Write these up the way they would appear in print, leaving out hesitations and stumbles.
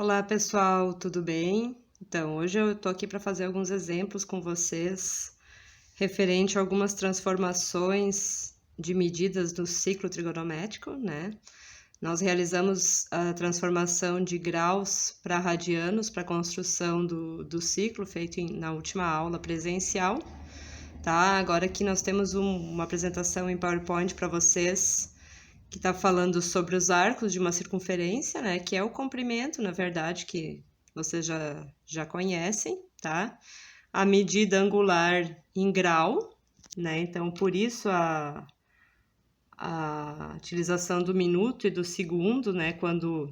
Olá pessoal, tudo bem? Então, hoje eu tô aqui para fazer alguns exemplos com vocês referente a algumas transformações de medidas do ciclo trigonométrico, né? Nós realizamos a transformação de graus para radianos para a construção do ciclo feito na última aula presencial, tá? Agora aqui nós temos uma apresentação em PowerPoint para vocês que está falando sobre os arcos de uma circunferência, né? Que é o comprimento, na verdade, que vocês já conhecem, tá? A medida angular em grau, né? Então, por isso a utilização do minuto e do segundo, né? Quando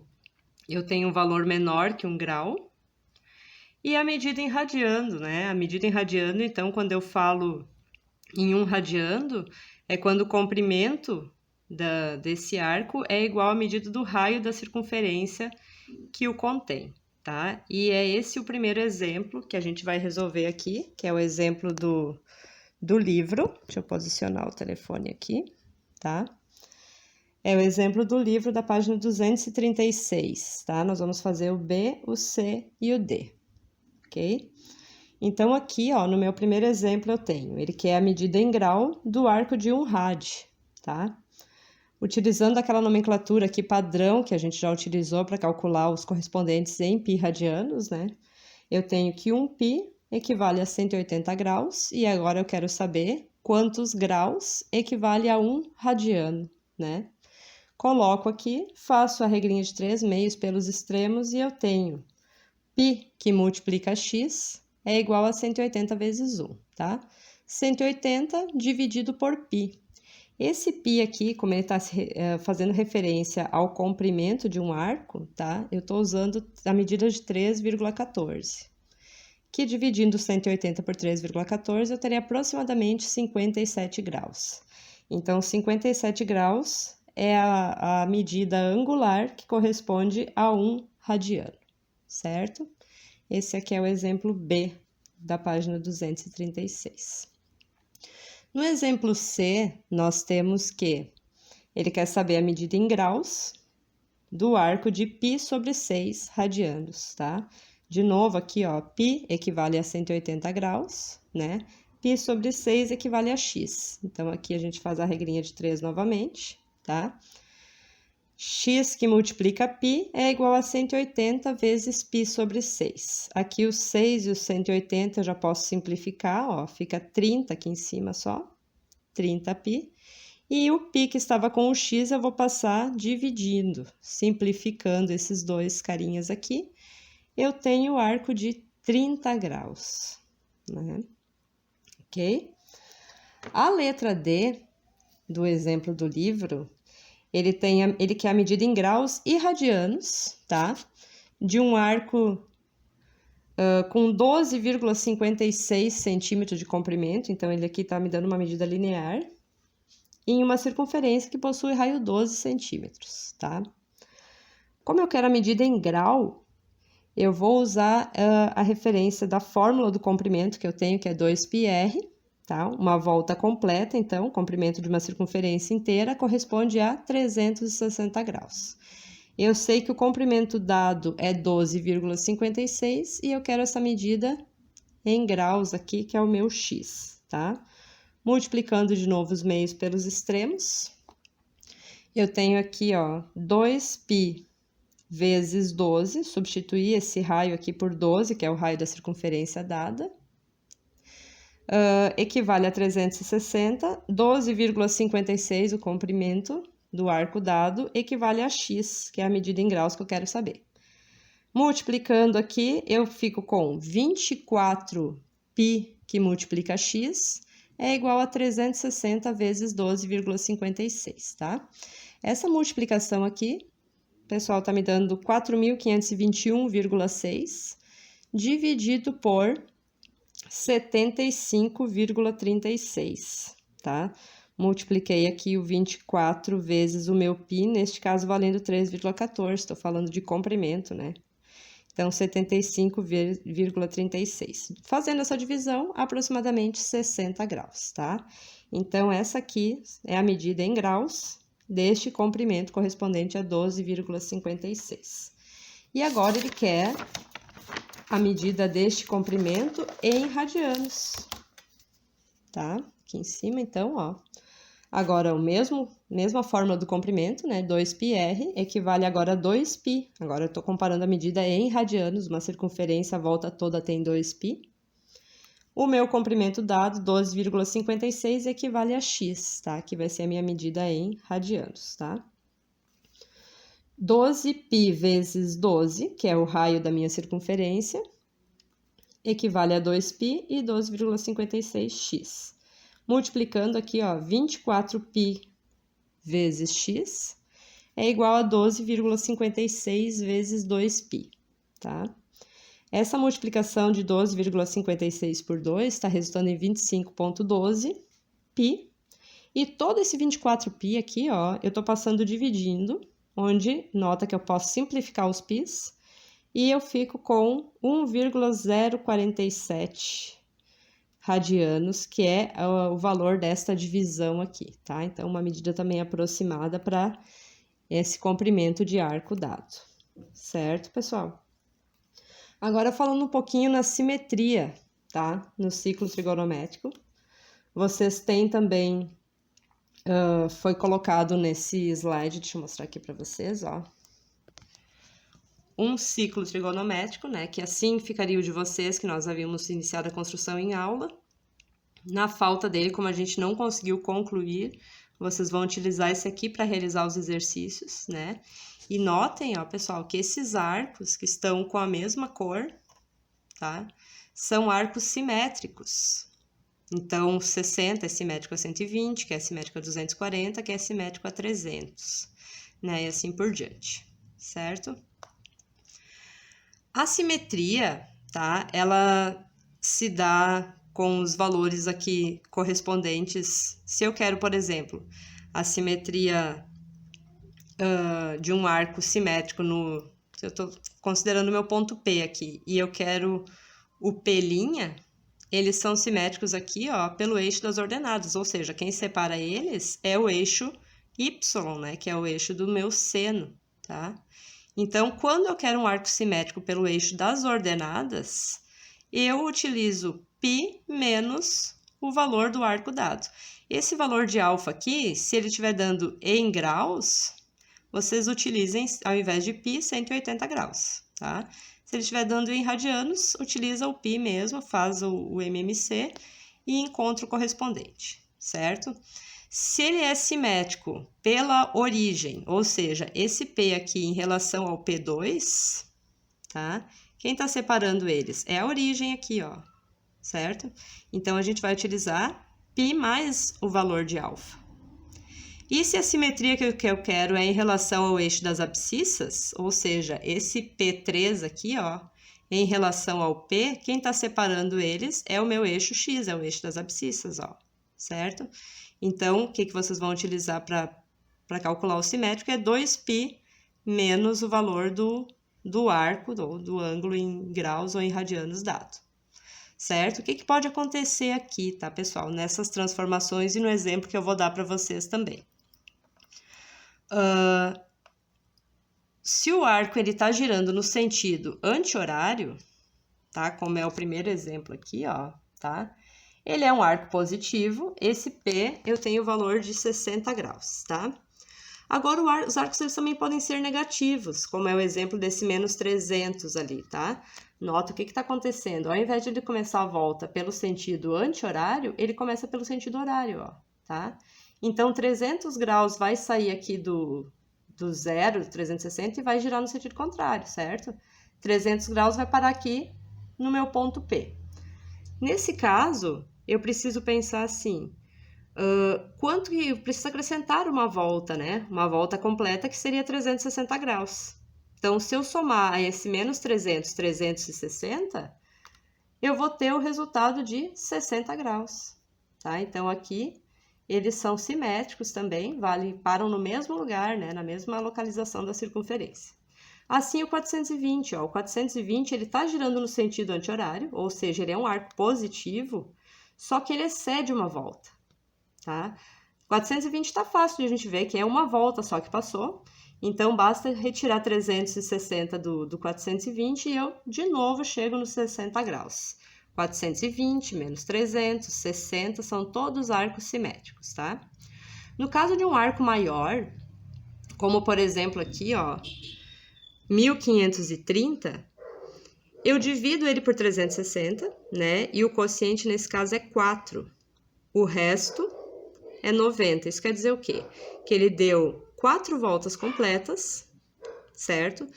eu tenho um valor menor que 1 grau. E a medida em radiando, né? A medida em radiando, então, quando eu falo em 1 radiando, é quando o comprimento desse arco é igual à medida do raio da circunferência que o contém, tá? E é esse o primeiro exemplo que a gente vai resolver aqui, que é o exemplo do livro. Deixa eu posicionar o telefone aqui, tá? É o exemplo do livro da página 236, tá? Nós vamos fazer o B, o C e o D, ok? Então, aqui, ó, no meu primeiro exemplo, eu tenho, ele quer a medida em grau do arco de 1 rad, tá? Utilizando aquela nomenclatura aqui padrão que a gente já utilizou para calcular os correspondentes em π radianos, né? Eu tenho que 1π equivale a 180 graus, e agora eu quero saber quantos graus equivale a 1 radiano, né? Coloco aqui, faço a regrinha de 3 meios pelos extremos e eu tenho π que multiplica x é igual a 180 vezes 1, tá? 180 dividido por π. Esse π aqui, como ele está fazendo referência ao comprimento de um arco, tá? Eu estou usando a medida de 3,14. Que dividindo 180 por 3,14, eu teria aproximadamente 57 graus. Então, 57 graus é a medida angular que corresponde a 1 radiano, certo? Esse aqui é o exemplo B da página 236. No exemplo C, nós temos que ele quer saber a medida em graus do arco de π sobre 6 radianos, tá? De novo, aqui, ó, π equivale a 180 graus, né? Π sobre 6 equivale a x. Então, aqui a gente faz a regrinha de 3 novamente, tá? X que multiplica π é igual a 180 vezes π sobre 6. Aqui o 6 e o 180 eu já posso simplificar, ó, fica 30 aqui em cima só, 30π. E o π que estava com o x eu vou passar dividindo, simplificando esses dois carinhas aqui. Eu tenho o arco de 30 graus, né? Ok? A letra D do exemplo do livro, ele quer a medida em graus e radianos, tá? De um arco com 12,56 centímetros de comprimento, então ele aqui está me dando uma medida linear, em uma circunferência que possui raio 12 centímetros, tá? Como eu quero a medida em grau, eu vou usar a referência da fórmula do comprimento que eu tenho, que é 2πr, tá? Uma volta completa, então, o comprimento de uma circunferência inteira corresponde a 360 graus. Eu sei que o comprimento dado é 12,56 e eu quero essa medida em graus aqui, que é o meu x, tá? Multiplicando de novo os meios pelos extremos, eu tenho aqui, ó, 2π vezes 12, substituir esse raio aqui por 12, que é o raio da circunferência dada, equivale a 360, 12,56 o comprimento do arco dado, equivale a x, que é a medida em graus que eu quero saber. Multiplicando aqui, eu fico com 24π que multiplica x, é igual a 360 vezes 12,56, tá? Essa multiplicação aqui, pessoal, tá me dando 4.521,6 dividido por 75,36, tá? Multipliquei aqui o 24 vezes o meu π, neste caso valendo 3,14, estou falando de comprimento, né? Então, 75,36. Fazendo essa divisão, aproximadamente 60 graus, tá? Então, essa aqui é a medida em graus deste comprimento correspondente a 12,56. E agora ele quer a medida deste comprimento em radianos, tá? Aqui em cima, então, ó. Agora, mesma fórmula do comprimento, né? 2πr equivale agora a 2π. Agora, eu tô comparando a medida em radianos, uma circunferência, a volta toda tem 2π. O meu comprimento dado, 12,56, equivale a x, tá? Que vai ser a minha medida em radianos, tá? 12π vezes 12, que é o raio da minha circunferência, equivale a 2π e 12,56x. Multiplicando aqui, ó, 24π vezes x é igual a 12,56 vezes 2π, tá? Essa multiplicação de 12,56 por 2 está resultando em 25,12 π. E todo esse 24π aqui, ó, eu tô passando dividindo, onde nota que eu posso simplificar os π's, e eu fico com 1,047 radianos, que é o valor desta divisão aqui, tá? Então, uma medida também aproximada para esse comprimento de arco dado, certo, pessoal? Agora, falando um pouquinho na simetria, tá? No ciclo trigonométrico, vocês têm também, foi colocado nesse slide, deixa eu mostrar aqui para vocês, ó. Um ciclo trigonométrico, né? Que assim ficaria o de vocês, que nós havíamos iniciado a construção em aula. Na falta dele, como a gente não conseguiu concluir, vocês vão utilizar esse aqui para realizar os exercícios, né? E notem, ó, pessoal, que esses arcos que estão com a mesma cor, tá? São arcos simétricos. Então, 60 é simétrico a 120, que é simétrico a 240, que é simétrico a 300, né? E assim por diante, certo? A simetria, tá? Ela se dá com os valores aqui correspondentes. Se eu quero, por exemplo, a simetria de um arco simétrico no... Eu estou considerando o meu ponto P aqui, e eu quero o P', eles são simétricos aqui, ó, pelo eixo das ordenadas, ou seja, quem separa eles é o eixo Y, né, que é o eixo do meu seno, tá? Então, quando eu quero um arco simétrico pelo eixo das ordenadas, eu utilizo π menos o valor do arco dado. Esse valor de alfa aqui, se ele estiver dando em graus, vocês utilizem, ao invés de π, 180 graus, tá? Se ele estiver dando em radianos, utiliza o π mesmo, faz o MMC e encontra o correspondente, certo? Se ele é simétrico pela origem, ou seja, esse P aqui em relação ao P2, tá? Quem está separando eles? É a origem aqui, ó, certo? Então, a gente vai utilizar π mais o valor de alfa. E se a simetria que eu quero é em relação ao eixo das abscissas, ou seja, esse P3 aqui, ó, em relação ao P, quem está separando eles é o meu eixo X, é o eixo das abscissas, ó, certo? Então, o que vocês vão utilizar para calcular o simétrico é 2π menos o valor do arco, do ângulo em graus ou em radianos dado, certo? O que pode acontecer aqui, tá, pessoal? Nessas transformações e no exemplo que eu vou dar para vocês também. Se o arco ele está girando no sentido anti-horário, tá? Como é o primeiro exemplo aqui, ó, tá? Ele é um arco positivo, esse P eu tenho o valor de 60 graus, tá? Agora, os arcos eles também podem ser negativos, como é o exemplo desse menos 300 ali, tá? Nota o que está acontecendo. Ao invés de ele começar a volta pelo sentido anti-horário, ele começa pelo sentido horário, ó, tá? Então, 300 graus vai sair aqui do zero, 360, e vai girar no sentido contrário, certo? 300 graus vai parar aqui no meu ponto P. Nesse caso, eu preciso pensar assim, quanto que eu preciso acrescentar uma volta, né? Uma volta completa que seria 360 graus. Então, se eu somar a esse menos 300, 360, eu vou ter o resultado de 60 graus, tá? Então, aqui, eles são simétricos também, param no mesmo lugar, né? Na mesma localização da circunferência. Assim, o 420, ó, o 420 ele está girando no sentido anti-horário, ou seja, ele é um arco positivo, só que ele excede uma volta, tá? 420 está fácil de a gente ver que é uma volta só que passou, Então, basta retirar 360 do 420 e eu, de novo, chego nos 60 graus. 420 menos 300, 60, são todos arcos simétricos, tá? No caso de um arco maior, como por exemplo aqui, ó, 1530, eu divido ele por 360, né? E o quociente nesse caso é 4. O resto é 90. Isso quer dizer o quê? Que ele deu 4 voltas completas, certo?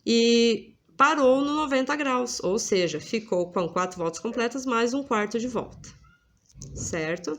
E parou no 90 graus, ou seja, ficou com 4 voltas completas mais um quarto de volta, certo?